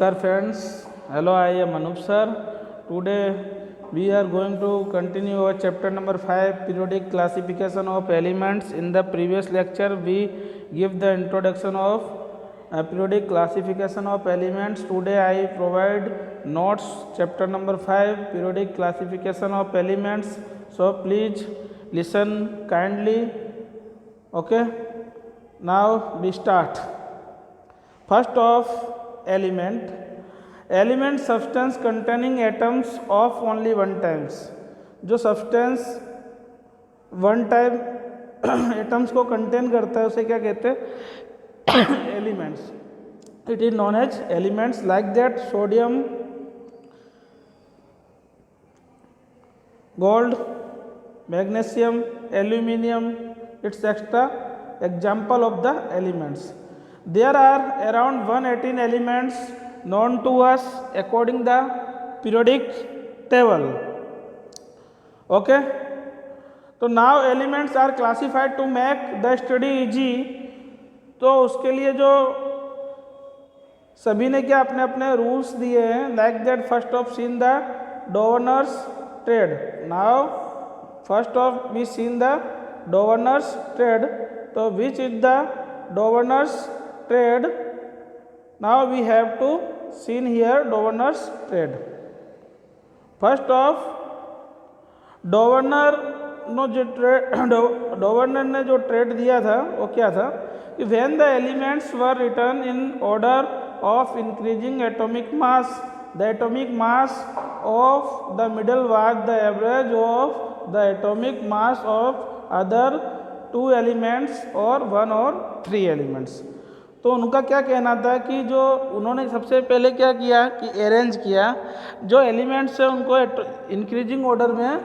Namaskar friends. Hello, I am Anup sir. Today we are going to continue our chapter number 5, periodic classification of elements. In the previous lecture we give the introduction of periodic classification of elements. Today I provide notes chapter number 5, periodic classification of elements. So please listen kindly. Okay. Now we start. First of element substance containing atoms of only one times. जो substance one time atoms को contain करता है उसे क्या कहते हैं? Elements. It is known as elements. Like that sodium, gold, magnesium, aluminium, it's extra example of the elements. There are around 118 elements known to us according the periodic table. Okay. तो now elements are classified to make the study easy. तो उसके लिए जो सभी ने क्या अपने अपने रूल्स दिए हैं. Like that first of seen the Dobereiner's triad. Now first of we seen the Dobereiner's triad. तो which is the Dobereiner's triad? Now we have to seen here Dobereiner's triad. First of Dobereiner ने जो triad दिया था वो क्या था कि when the elements were written in order of increasing atomic mass, the atomic mass of the middle was the average of the atomic mass of other 2 elements और 1 और 3 एलिमेंट्स. तो उनका क्या कहना था कि जो उन्होंने सबसे पहले क्या किया कि अरेंज किया जो एलिमेंट्स है उनको इंक्रीजिंग ऑर्डर में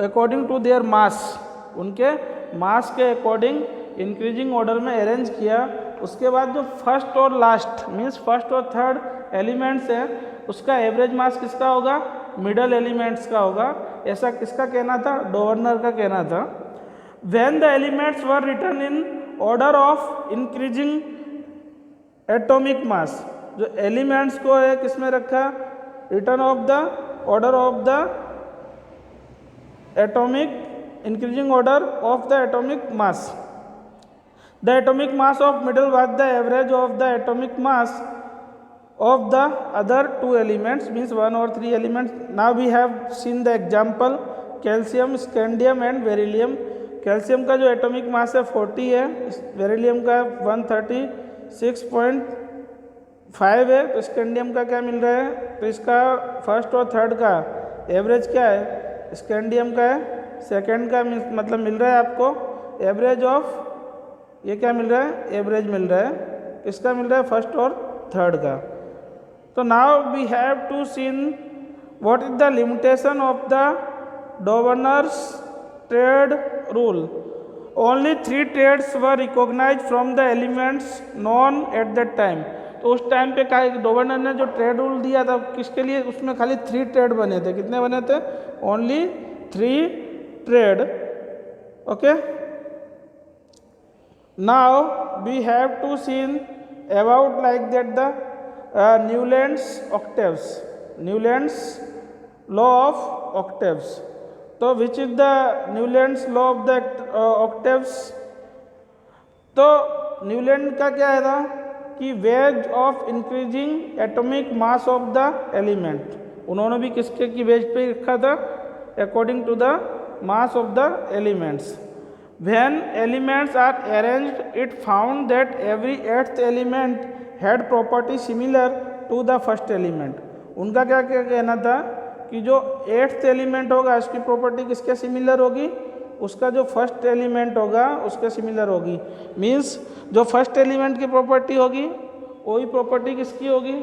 अकॉर्डिंग टू देयर मास, उनके मास के अकॉर्डिंग इंक्रीजिंग ऑर्डर में अरेंज किया. उसके बाद जो फर्स्ट और लास्ट मीन्स फर्स्ट और थर्ड एलिमेंट्स है उसका एवरेज मास किसका होगा? मिडल एलिमेंट्स का होगा. ऐसा किसका कहना था? डोवर्नर का कहना था. When the elements were written in order of increasing atomic mass, जो एलिमेंट्स को है किसमें रखा? Return of the order of the atomic increasing order of the atomic mass. The atomic mass of middle was the average of the atomic mass of the other 2 elements means 1 और 3 elements. Now we have seen the example calcium, scandium and beryllium. Calcium का जो atomic mass है 40 है, beryllium का 136.5 है. तो scandium का क्या मिल रहा है? तो इसका फर्स्ट और थर्ड का एवरेज क्या है? स्कैंडियम का है. सेकंड का मतलब मिल रहा है आपको एवरेज ऑफ, ये क्या मिल रहा है? एवरेज मिल रहा है. इसका मिल रहा है फर्स्ट और थर्ड का. तो now we have to seen what is the limitation of the Dobereiner's triad rule. Only 3 triads were recognised from the elements known at that time. तो उस टाइम पे गवर्नर ने जो ट्रेड रूल दिया था किसके लिए? उसमें खाली 3 ट्रेड बने थे. कितने बने थे? Only 3 triad. Okay. Now we have to seen about like that the Newlands octaves. Newlands law of octaves. तो which is the Newlands law of the octaves? तो न्यूलैंड का क्या है था कि ways of increasing atomic mass of the element. उन्होंने भी किसके की वेज पे रखा था? According to the mass of the elements. When elements are arranged it found that every 8th element had property similar to the first element. उनका क्या क्या कहना था कि जो 8th एलिमेंट होगा उसकी प्रॉपर्टी किसके सिमिलर होगी? उसका जो फर्स्ट एलिमेंट होगा उसके सिमिलर होगी. मीन्स जो फर्स्ट एलिमेंट की प्रॉपर्टी होगी वही प्रॉपर्टी किसकी होगी?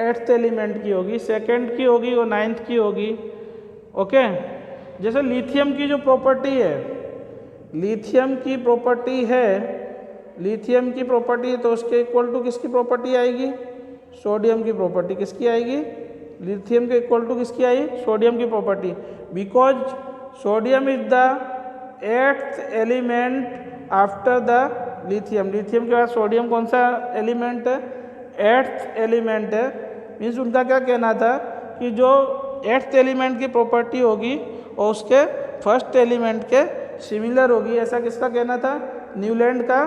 8th एलिमेंट की होगी. सेकंड की होगी वो 9th की होगी. ओके. जैसे लिथियम की जो प्रॉपर्टी है, लिथियम की प्रॉपर्टी है, लिथियम की प्रॉपर्टी तो उसके इक्वल टू किसकी प्रॉपर्टी आएगी? सोडियम की प्रॉपर्टी. किसकी आएगी? लिथियम के इक्वल टू किसकी आई? सोडियम की property. Because sodium is the 8th element after the lithium. Lithium के बाद सोडियम कौन सा एलिमेंट है? 8th एलिमेंट है. मीन्स उनका क्या कहना था कि जो 8th एलिमेंट की प्रॉपर्टी होगी और उसके फर्स्ट एलिमेंट के सिमिलर होगी, ऐसा किसका कहना था? न्यूलैंड का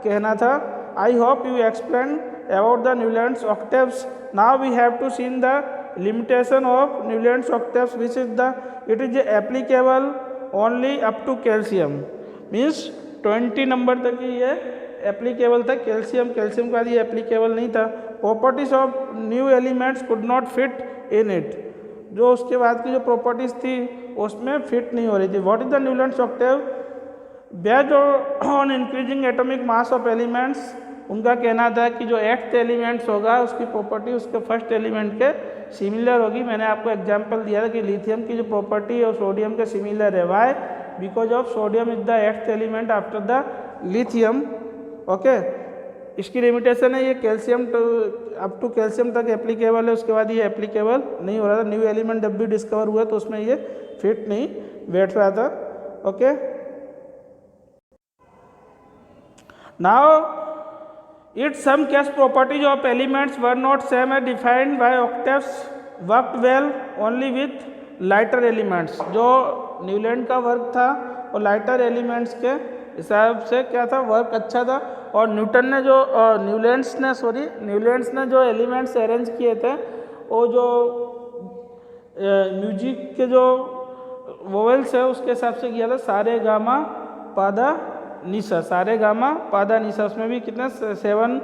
कहना था। I hope you explain about the Newlands octaves. Now we have to seen the limitation of Newland's octaves, which is the it is applicable only up to calcium, means 20 number तक ही ये applicable था। Calcium के बाद ये applicable नहीं था। Properties of new elements could not fit in it, जो उसके बाद की जो प्रॉपर्टीज थी उसमें फिट नहीं हो रही थी। What is the Newlands Octave? Based on increasing atomic mass of elements, उनका कहना था कि जो 8th एलिमेंट्स होगा उसकी प्रॉपर्टी उसके फर्स्ट एलिमेंट के सिमिलर होगी। मैंने आपको एग्जांपल दिया था कि लिथियम की जो प्रॉपर्टी है सोडियम के सिमिलर है। Why? Because of sodium is the 8th element after the lithium. Okay, इसकी लिमिटेशन है ये कैल्शियम अप टू कैल्शियम तक एप्लीकेबल है, उसके बाद ये एप्लीकेबल नहीं हो रहा था। न्यू एलिमेंट जब भी डिस्कवर हुआ तो उसमें ये फिट नहीं बैठ रहा था। Okay, now its some case properties of elements were not same as defined by octaves worked well only with lighter elements। जो न्यूलैंड का वर्क था और लाइटर एलिमेंट्स के हिसाब से क्या था, वर्क अच्छा था। और न्यूलैंड्स ने जो एलिमेंट्स अरेंज किए थे वो जो म्यूजिक के जो वोवेल्स है उसके हिसाब से किया था, सारे गामा पादा निशा, सारे गामा पादा निशा। उसमें भी कितने 7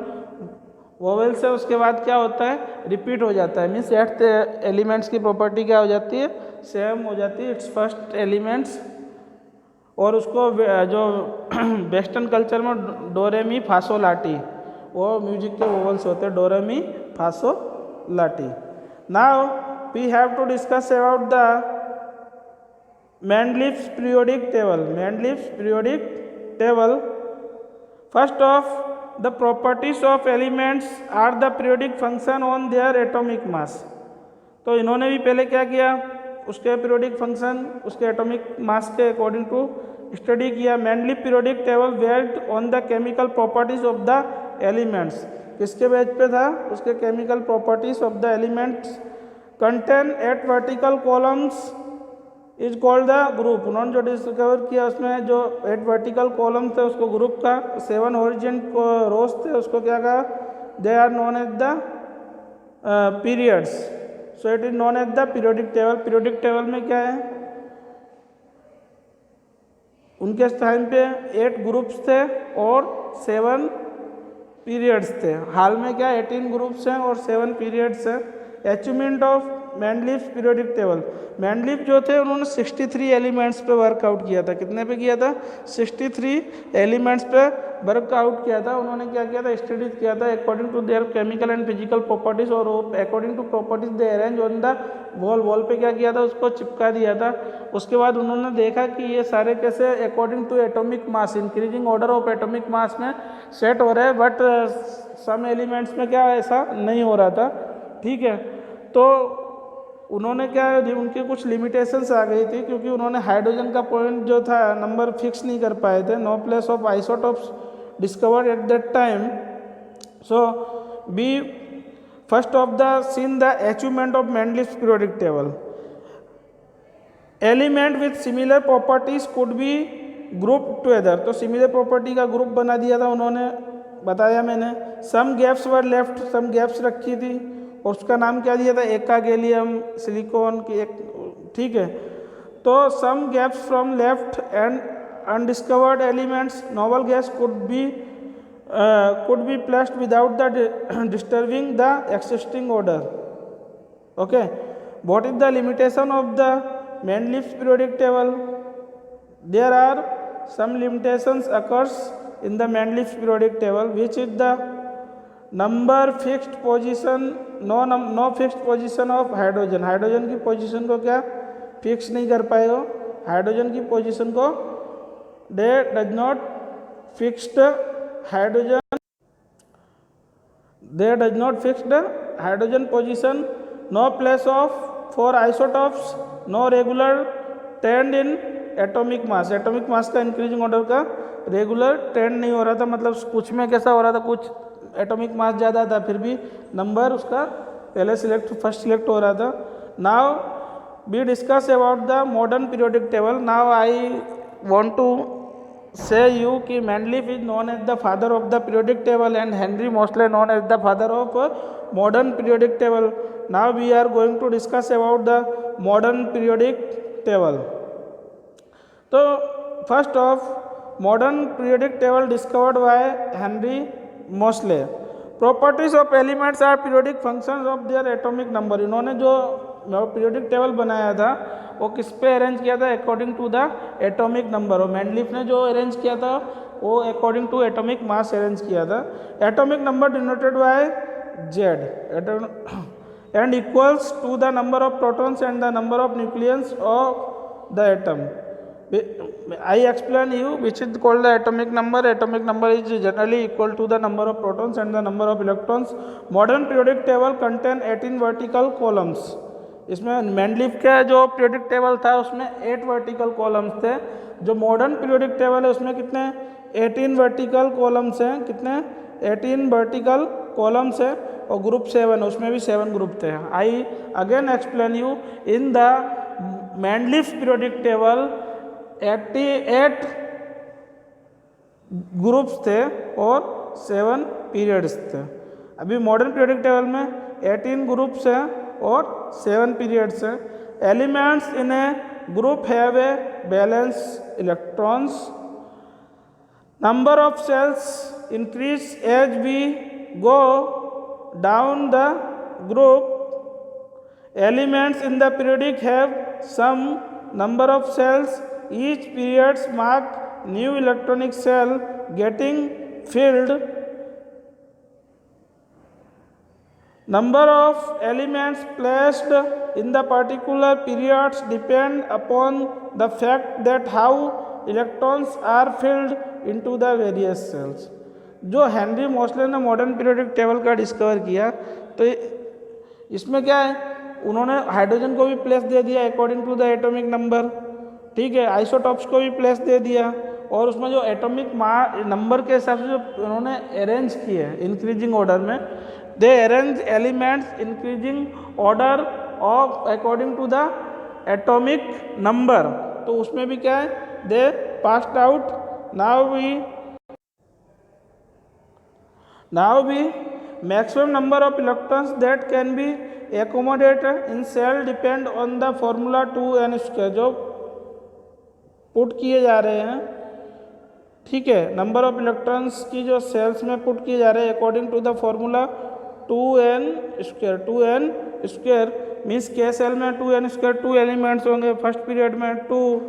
वोवेल्स है। उसके बाद क्या होता है, रिपीट हो जाता है। मीन्स 8th एलिमेंट्स की प्रॉपर्टी क्या हो जाती है, सेम हो जाती है, इट्स फर्स्ट एलिमेंट्स। और उसको जो वेस्टर्न कल्चर में डोरेमी फासो लाटी, वो म्यूजिक के वोवेल्स होते हैं, do re mi fa so la ti. Now we have to discuss about the Mendeleev's periodic table. Mendeleev's periodic table. First of the properties of elements are the periodic function on their atomic mass। तो इन्होंने भी पहले क्या किया, उसके periodic function उसके atomic mass के according to study किया। Mendeleev periodic table based on the chemical properties of the elements. किसके बेस पे था, उसके chemical properties of the elements. Contain 8 vertical columns is called the group. उन्होंने जो डिस्कवर किया उसमें जो 8 वर्टिकल कॉलम थे उसको ग्रुप का, 7 ओरिजिन रोज थे उसको क्या कहा, they are known as the periods. So it is known as the periodic table. Periodic table में क्या है, उनके टाइम पे 8 ग्रुप्स थे और 7 पीरियड्स थे। हाल में क्या 18 ग्रुप्स हैं और 7 पीरियड्स हैं। Achievement of Mendeleev periodic table. Mendeleev जो थे उन्होंने 63 एलिमेंट्स पे वर्कआउट किया था। कितने पे किया था, 63 एलिमेंट्स पे वर्कआउट किया था। उन्होंने क्या किया था, स्टडी किया था according to their chemical and physical properties, और according to properties they arrange on the wall पे क्या किया था, उसको चिपका दिया था। उसके बाद उन्होंने देखा कि ये सारे कैसे according to atomic mass, increasing order of atomic mass में सेट हो रहे हैं, बट सम एलिमेंट्स में क्या ऐसा नहीं हो रहा था। ठीक है, तो उन्होंने क्या, उनकी कुछ लिमिटेशंस आ गई थी क्योंकि उन्होंने हाइड्रोजन का पॉइंट जो था नंबर फिक्स नहीं कर पाए थे। No place of isotopes discovered at that time. So be first of the seen the achievement of Mendeleev periodic table. Element with similar properties could be group together. तो similar property का group बना दिया था उन्होंने, बताया मैंने। Some gaps were left, some gaps रखी थी और उसका नाम क्या दिया था, एका गैलियम सिलिकॉन की एक। ठीक है, तो some gaps from left and undiscovered elements noble gas could be placed without the disturbing the existing order. Okay, what is the limitation of the Mendeleev periodic table? There are some limitations occurs in the Mendeleev periodic table, which is the number fixed position, no fixed position of hydrogen. Hydrogen की position को क्या fix नहीं कर पाए हो, hydrogen की position को they does not fixed hydrogen, they does not fixed hydrogen position. No place of for isotopes, no regular trend in atomic mass. Atomic mass का इंक्रीजिंग ऑर्डर का रेगुलर ट्रेंड नहीं हो रहा था, मतलब कुछ में कैसा हो रहा था, कुछ एटॉमिक मास ज़्यादा था फिर भी नंबर उसका पहले फर्स्ट सिलेक्ट हो रहा था. Now we discuss about the modern periodic table. Now I want to say you कि Mendeleev is known as the father of the periodic table and Henry Moseley known as the father of modern periodic table. Now we are going to discuss about the modern periodic table. So first of modern periodic table discovered by Henry Moseley. Properties of elements are periodic functions of their atomic number. इन्होंने जो periodic table बनाया था वो किस पे arrange किया था? According to the atomic number. और मेंडलीफ ने जो अरेंज किया था वो according to atomic mass arrange किया था. Atomic number denoted by Z and equals to the number of protons and the number of nucleus of the atom. I explain you which is called the atomic number. Atomic number is generally equal to the number of protons and the number of electrons. Modern periodic table contain 18 vertical columns. इसमें Mendeleev का जो periodic table था उसमें 8 vertical columns थे. जो modern periodic table है उसमें कितने? 18 वर्टिकल कॉलम्स हैं. कितने? 18 वर्टिकल कॉलम्स है. और ग्रुप 7 उसमें भी 7 ग्रुप थे. I again explain you in the Mendeleev periodic table 88 groups थे और 7 पीरियड्स थे. अभी मॉडर्न पीरियोडिक टेबल में 18 ग्रुप्स हैं और 7 पीरियड्स हैं. Elements in a group have a balance electrons. Number of shells increase as we go down the group. Elements in the periodic have some number of shells. Each periods mark new electronic cell getting filled. Number of elements placed in the particular periods depend upon the fact that how electrons are filled into the various cells. जो Henry Mosley ने modern periodic table का discover किया तो इसमें क्या है? उन्होंने hydrogen को भी प्लेस दे दिया according to the atomic number. ठीक है. आइसोटॉप्स को भी प्लेस दे दिया. और उसमें जो एटॉमिक नंबर के हिसाब से जो उन्होंने अरेंज किए इंक्रीजिंग ऑर्डर में, they arrange elements increasing order of according to the atomic number. तो उसमें भी क्या है? They passed out. नाउ भी maximum number of electrons that can be accommodated in cell depend on the formula 2n². जो put किए जा रहे हैं, ठीक है, नंबर ऑफ इलेक्ट्रॉन्स की जो सेल्स में पुट किए जा रहे हैं according to the formula 2n². 2n² means के सेल में 2n², 2 एलिमेंट्स होंगे फर्स्ट पीरियड में, 2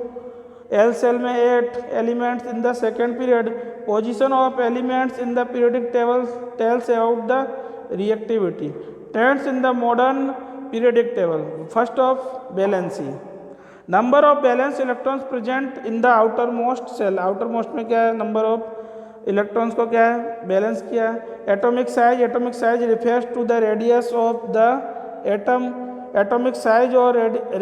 एल सेल में 8 elements in the second period. Position of elements in the periodic table tells about the reactivity. Trends in the modern periodic table. First of valency. Number of valence electrons present in the outermost cell. outermost में क्या है? Number of electrons को क्या है? Balance किया है. Atomic size. Atomic size refers to the radius of the atom. Atomic size or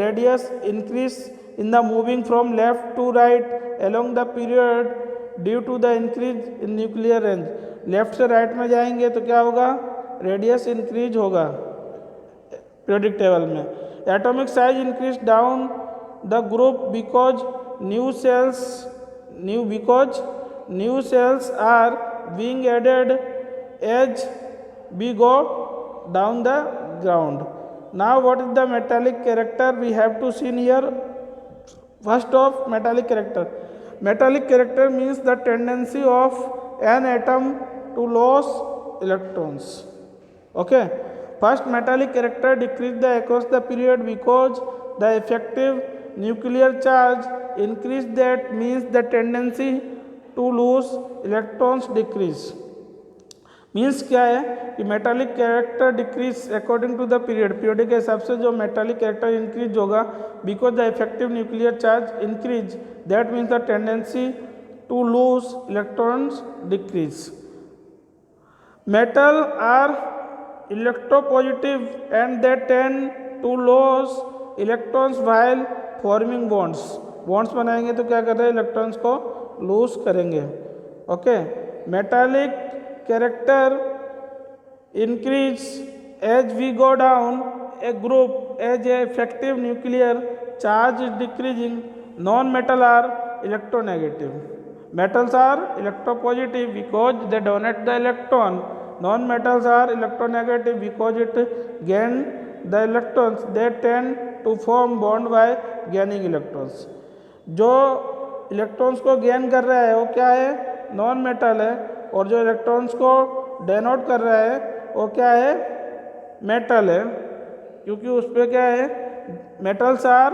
radius increase in the moving from left to right along the period due to the increase in nuclear range. Left से right में जाएंगे तो क्या होगा? Radius increase होगा periodic table में. Atomic size increase down the group because new shells are being added as we go down the ground. Now what is the metallic character we have to seen here. First of metallic character. Metallic character means the tendency of an atom to loss electrons. Okay, first metallic character decrease across the period because the effective nuclear charge increase. That means the tendency to lose electrons decrease. Means क्या है कि metallic character decrease according to the period के हिसाब से जो metallic character increase होगा because the effective nuclear charge increase. That means the tendency to lose electrons decrease. Metal are electropositive and they tend to lose electrons while forming bonds. Bonds बनाएंगे तो क्या कर रहे हैं? इलेक्ट्रॉन्स को loose करेंगे. Okay. Metallic character increase as we go down a group as a effective nuclear charge is decreasing, non-metal are electronegative. Metals are electropositive because they donate the electron. Non-metals are electronegative because it gain the electrons. They tend to form bond by gaining electrons. जो electrons को gain कर रहा है वो क्या है, non metal है, और जो इलेक्ट्रॉन्स को डेनोट कर रहा है वो क्या है, मेटल है, क्योंकि उस पर क्या है, metals are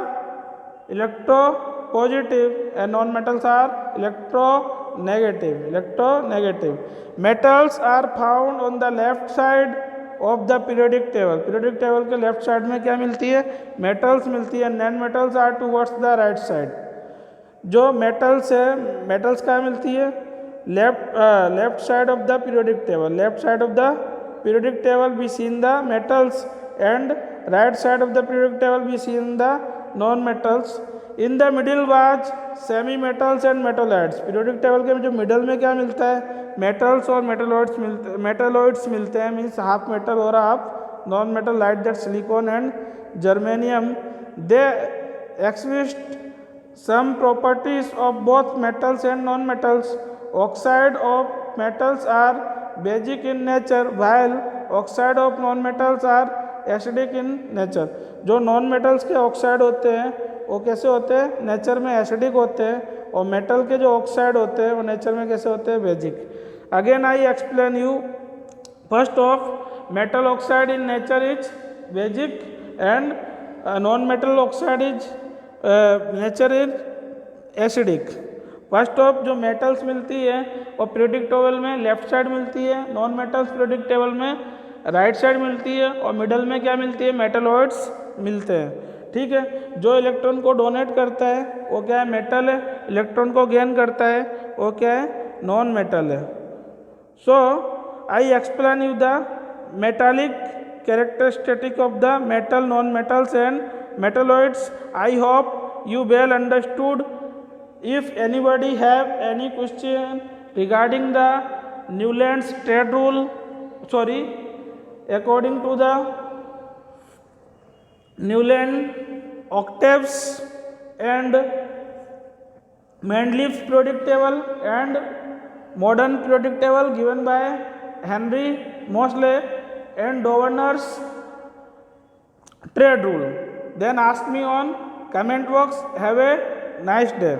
electropositive and non metals are electronegative. Metals are found on the left side of the periodic table. Periodic table के लेफ्ट साइड में क्या मिलती है, मेटल्स मिलती है. Non metals are towards the right side. जो metals है, metals क्या मिलती है, left side of the periodic table. Left side of the periodic table we seen the metals and right side of the periodic table we seen the non metals. In the middle was semi metals and metalloids. Periodic table के जो middle में क्या मिलता है, metals और metalloids मिलते हैं, means half metal और half non metal, like that silicon and germanium. They exist some properties of both metals and non-metals. Oxide of metals are basic in nature while oxide of non-metals are acidic in nature. जो non metals के oxide होते हैं वो कैसे होते हैं, nature में acidic होते हैं, और मेटल के जो ऑक्साइड होते हैं वो नेचर में कैसे होते हैं, basic. Again I explain you. First of, metal oxide in nature is basic and non metal oxide is nature is acidic. First of, जो मेटल्स मिलती है वो पीरियोडिक टेबल में लेफ्ट साइड मिलती है, नॉन मेटल्स पीरियोडिक टेबल में right side मिलती है, और मिडल में क्या मिलती है, मेटलॉइड्स मिलते हैं. ठीक है. जो इलेक्ट्रॉन को डोनेट करता है वो क्या है, मेटल है. इलेक्ट्रॉन को गेन करता है वो क्या है, नॉन मेटल है. So I explain you the metallic characteristic of the metal, non-metals and metalloids. I hope you well understood. If anybody have any question regarding the Newland's trade rule, according to the Newland octaves and Mendeleev's periodic table and modern periodic table given by Henry Moseley and Doverner's trade rule, then ask me on comment box. Have a nice day.